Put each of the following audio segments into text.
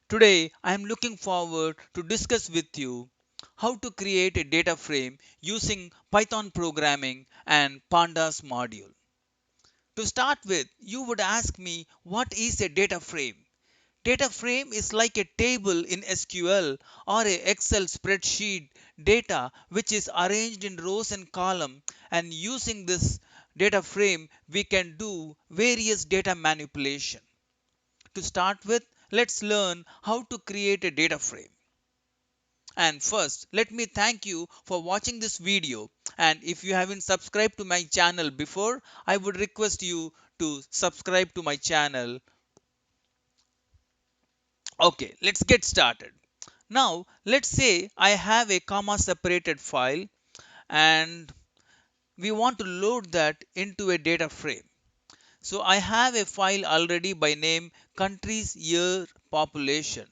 Today I am looking forward to discuss with you how to create a data frame using Python programming and Pandas module. To start with, you would ask me what is a data frame? Data frame is like a table in SQL or a Excel spreadsheet data which is arranged in rows and columns, and using this data frame we can do various data manipulation. To start with, let's learn how to create a data frame. And first, let me thank you for watching this video. And if you haven't subscribed to my channel before, I would request you to subscribe to my channel. Okay, let's get started. Now, let's say I have a comma separated file and we want to load that into a data frame. So I have a file already by name countries year population,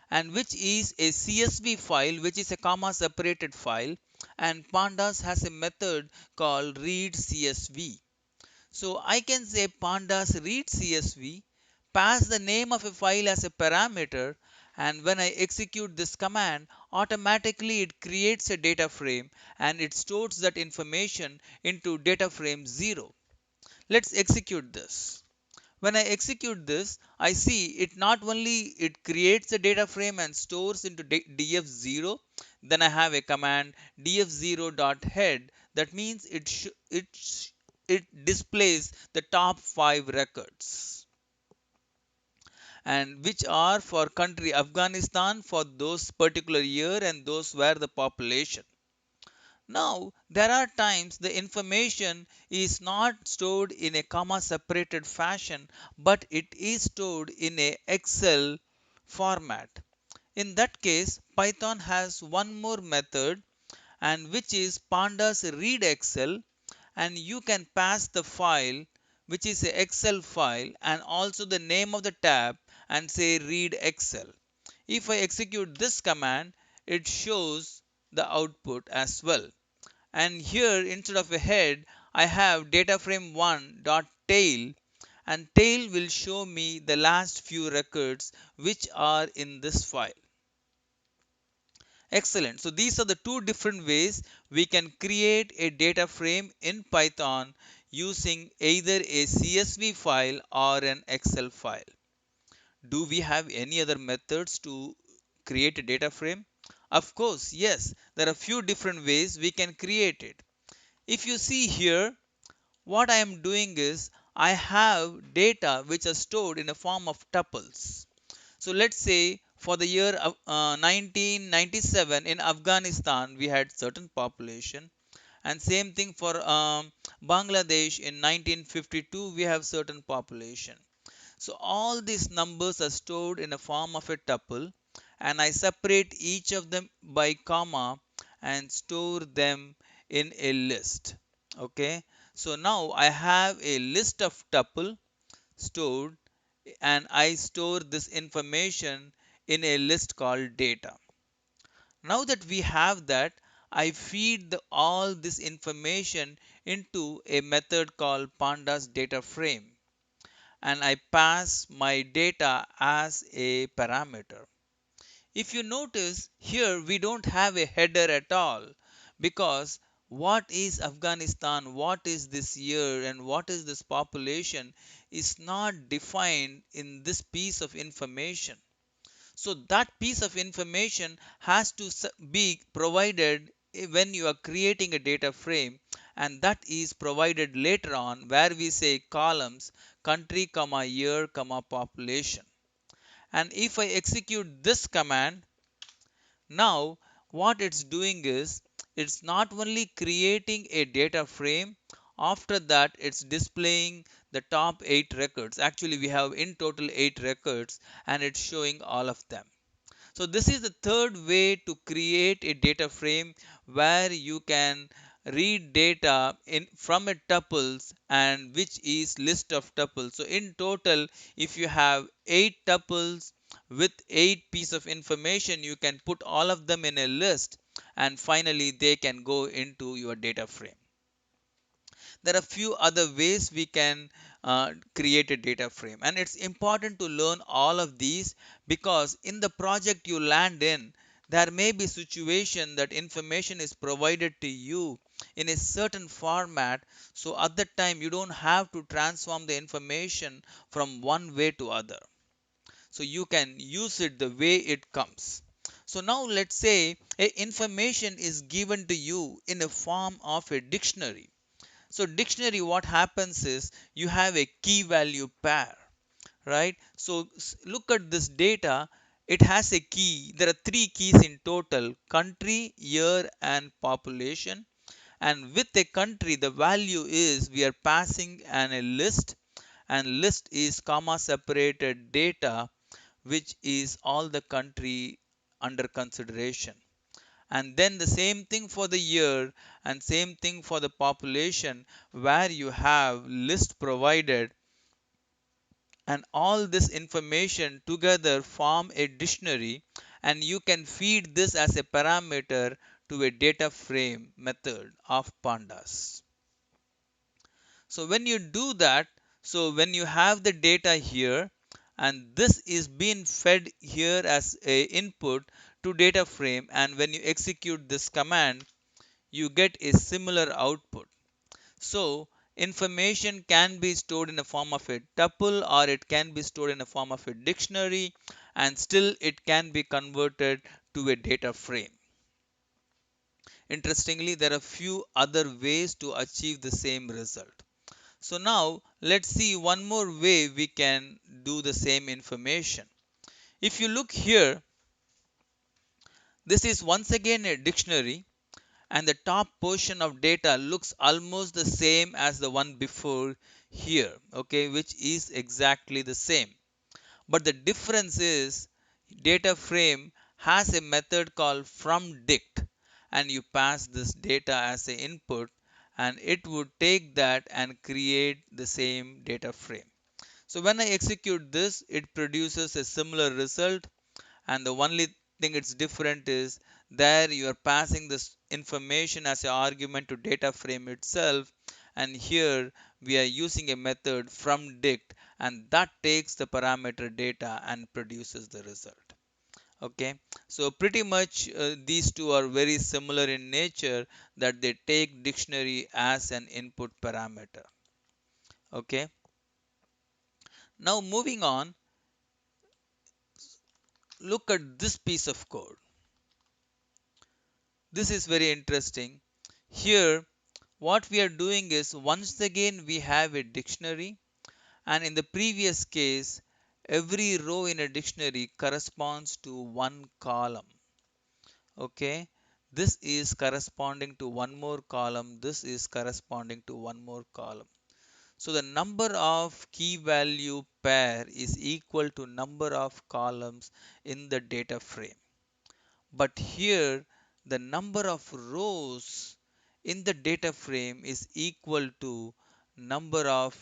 and which is a CSV file which is a comma separated file, and pandas has a method called read CSV. So I can say pandas read CSV, pass the name of a file as a parameter, and when I execute this command, automatically it creates a data frame and it stores that information into data frame 0. Let's execute this. When I execute this, I see it not only it creates a data frame and stores into df0, then I have a command df0.head. That means it displays the top 5 records, and which are for country Afghanistan for those particular year, and those were the population. Now, there are times the information is not stored in a comma separated fashion, but it is stored in a Excel format. In that case, Python has one more method, and which is pandas read Excel, and you can pass the file which is a Excel file and also the name of the tab and say read Excel. If I execute this command, it shows the output as well. And here instead of a head I have data frame 1 dot tail, and tail will show me the last few records which are in this file. Excellent. So these are the two different ways we can create a data frame in Python using either a CSV file or an Excel file. Do we have any other methods to create a data frame? Of course, yes. There are few different ways we can create it. If you see here, what I am doing is I have data which are stored in a form of tuples. So let's say for the year of 1997 in Afghanistan we had certain population, and same thing for Bangladesh in 1952 we have certain population. So all these numbers are stored in a form of a tuple, and I separate each of them by comma and store them in a list. Okay, so now I have a list of tuple stored, and I store this information in a list called data. Now that we have that, I feed all this information into a method called pandas data frame, and I pass my data as a parameter. If you notice here, we don't have a header at all, because what is Afghanistan, what is this year, and what is this population is not defined in this piece of information. So that piece of information has to be provided when you are creating a data frame, and that is provided later on where we say columns country comma year comma population. And if I execute this command, now what it's doing is it's not only creating a data frame, after that it's displaying the top 8 records. Actually we have in total 8 records, and it's showing all of them. So this is the third way to create a data frame, where you can read data in from a tuples, and which is list of tuples. So in total, if you have 8 tuples with 8 piece of information, you can put all of them in a list, and finally they can go into your data frame. There are few other ways we can create a data frame. And it's important to learn all of these because in the project you land in, there may be situation that information is provided to you in a certain format. So at that time you don't have to transform the information from one way to other. So you can use it the way it comes. So now let's say a information is given to you in a form of a dictionary. So dictionary, what happens is you have a key value pair, right? So look at this data. It has a key. There are three keys in total: country, year, and population. And with a country, the value is we are passing a list, and list is comma separated data, which is all the country under consideration. And then the same thing for the year and same thing for the population, where you have list provided, and all this information together form a dictionary, and you can feed this as a parameter to a data frame method of pandas. So when you do that, so when you have the data here and this is being fed here as a input to data frame, and when you execute this command you get a similar output. So information can be stored in the form of a tuple, or it can be stored in the form of a dictionary, and still it can be converted to a data frame. Interestingly, there are few other ways to achieve the same result. So now let's see one more way we can do the same information. If you look here, this is once again a dictionary, and the top portion of data looks almost the same as the one before here, okay, which is exactly the same. But the difference is data frame has a method called fromDict, and you pass this data as an input, and it would take that and create the same data frame. So when I execute this, it produces a similar result, and the only thing it's different is there you are passing this information as an argument to data frame itself, and here we are using a method fromDict, and that takes the parameter data and produces the result. Okay, so pretty much these two are very similar in nature, that they take dictionary as an input parameter. Okay, now moving on, look at this piece of code. This is very interesting. Here, what we are doing is once again we have a dictionary, and in the previous case, every row in a dictionary corresponds to one column. Okay, this is corresponding to one more column, this is corresponding to one more column. So the number of key value pair is equal to number of columns in the data frame. But here the number of rows in the data frame is equal to number of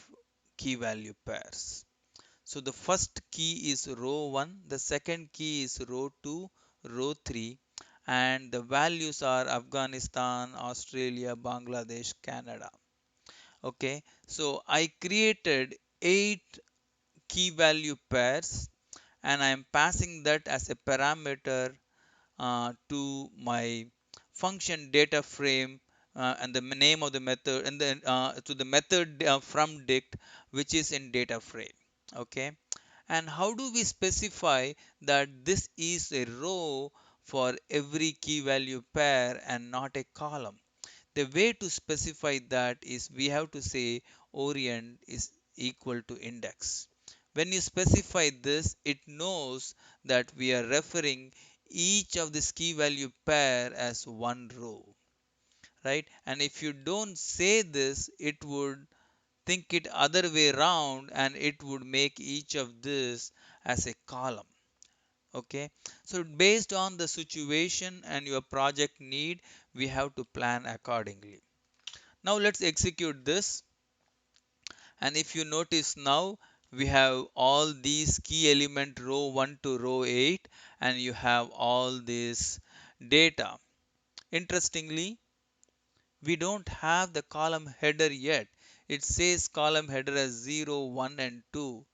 key value pairs. So the first key is row 1, the second key is row 2, row 3, and the values are Afghanistan, Australia, Bangladesh, Canada. Okay, so I created 8 key value pairs, and I am passing that as a parameter to my function data frame, and the name of the method, and then to the method fromDict, which is in data frame. Okay, and how do we specify that this is a row for every key value pair and not a column? The way to specify that is we have to say orient is equal to index. When you specify this, it knows that we are referring each of this key value pair as one row, right? And if you don't say this, it would think it other way around, and it would make each of this as a column. Okay, so based on the situation and your project need, we have to plan accordingly. Now let's execute this, and if you notice now, we have all these key element row 1 to row 8, and you have all this data. Interestingly, we don't have the column header yet. it says column header as 0, 1 and 2.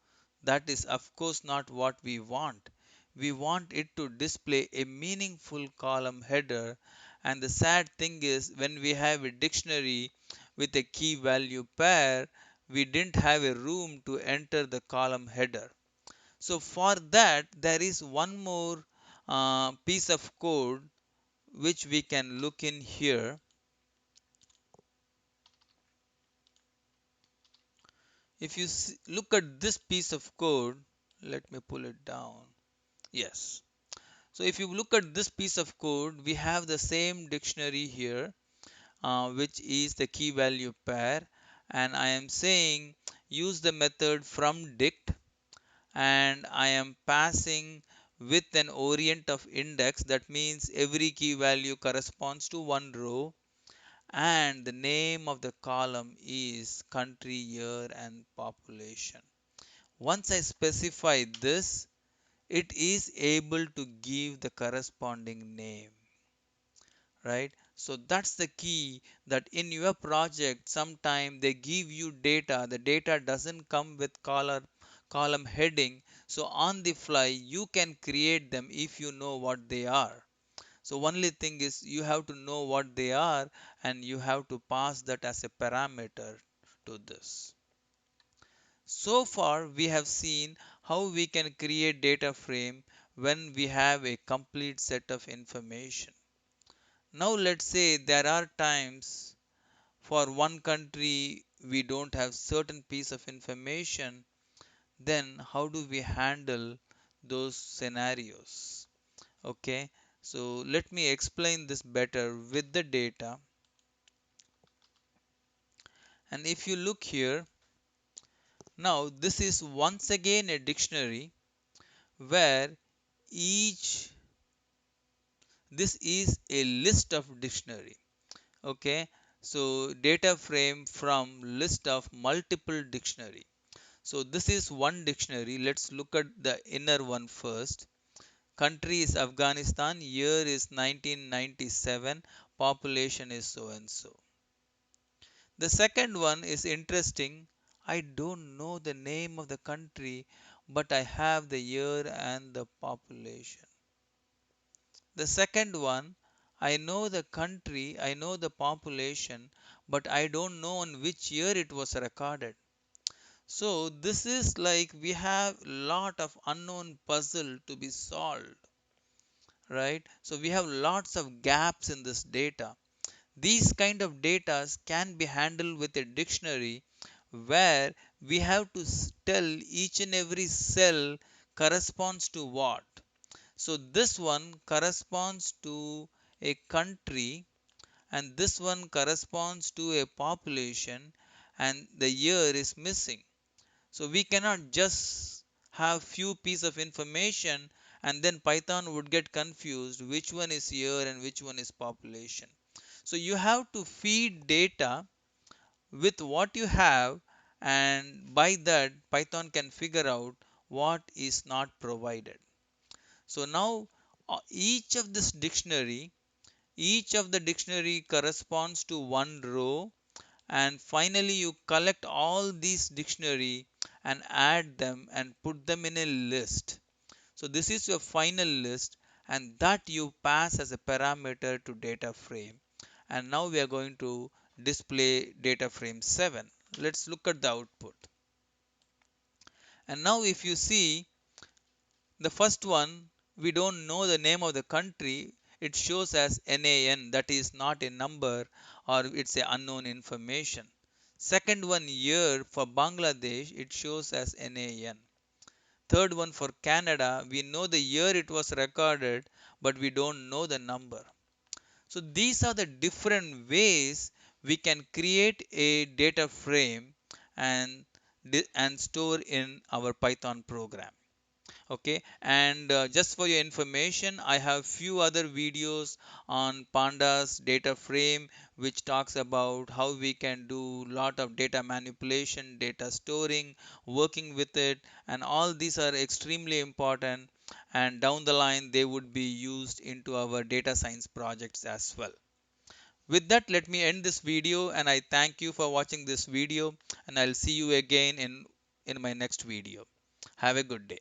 That is of course not what we want. We want it to display a meaningful column header, and the sad thing is when we have a dictionary with a key value pair, we didn't have a room to enter the column header. So for that there is one more piece of code which we can look in here. If you look at this piece of code, let me pull it down. Yes. So if you look at this piece of code, we have the same dictionary here, which is the key value pair. And I am saying use the method from dict, and I am passing with an orient of index. That means every key value corresponds to one row, and the name of the column is country, year, and population. Once I specify this, it is able to give the corresponding name, right? So that's the key, that in your project sometime they give you data, the data doesn't come with column heading, so on the fly you can create them if you know what they are. So only thing is you have to know what they are, and you have to pass that as a parameter to this. So far we have seen how we can create data frame when we have a complete set of information. Now let's say there are times for one country we don't have certain piece of information, then how do we handle those scenarios? Okay, so let me explain this better with the data. And if you look here, now this is once again a dictionary where each this is a list of dictionary. Okay, so data frame from list of multiple dictionary. So this is one dictionary. Let's look at the inner one first. Country is Afghanistan, year is 1997, population is so and so. The second one is interesting. I don't know the name of the country, but I have the year and the population. The second one, I know the country, I know the population, but I don't know on which year it was recorded. So this is like we have lot of unknown puzzle to be solved, right? So we have lots of gaps in this data. These kind of data can be handled with a dictionary where we have to tell each and every cell corresponds to what. So this one corresponds to a country, and this one corresponds to a population, and the year is missing. So we cannot just have few piece of information and then Python would get confused which one is year and which one is population. So you have to feed data with what you have, and by that Python can figure out what is not provided. So now each of the dictionary corresponds to one row, and finally you collect all these dictionary and add them and put them in a list. So this is your final list, and that you pass as a parameter to data frame. And now we are going to display data frame 7. Let's look at the output. And now if you see the first one, we don't know the name of the country. It shows as NAN, that is not a number, or it's a unknown information. Second one, year, for Bangladesh, it shows as NAN. Third one, for Canada, we know the year it was recorded, but we don't know the number. So these are the different ways we can create a data frame and and store in our Python program. Okay, and just for your information, I have few other videos on pandas data frame which talks about how we can do lot of data manipulation, data storing, working with it, and all these are extremely important, and down the line they would be used into our data science projects as well. With that, let me end this video and I thank you for watching this video and I'll see you again in my next video. Have a good day.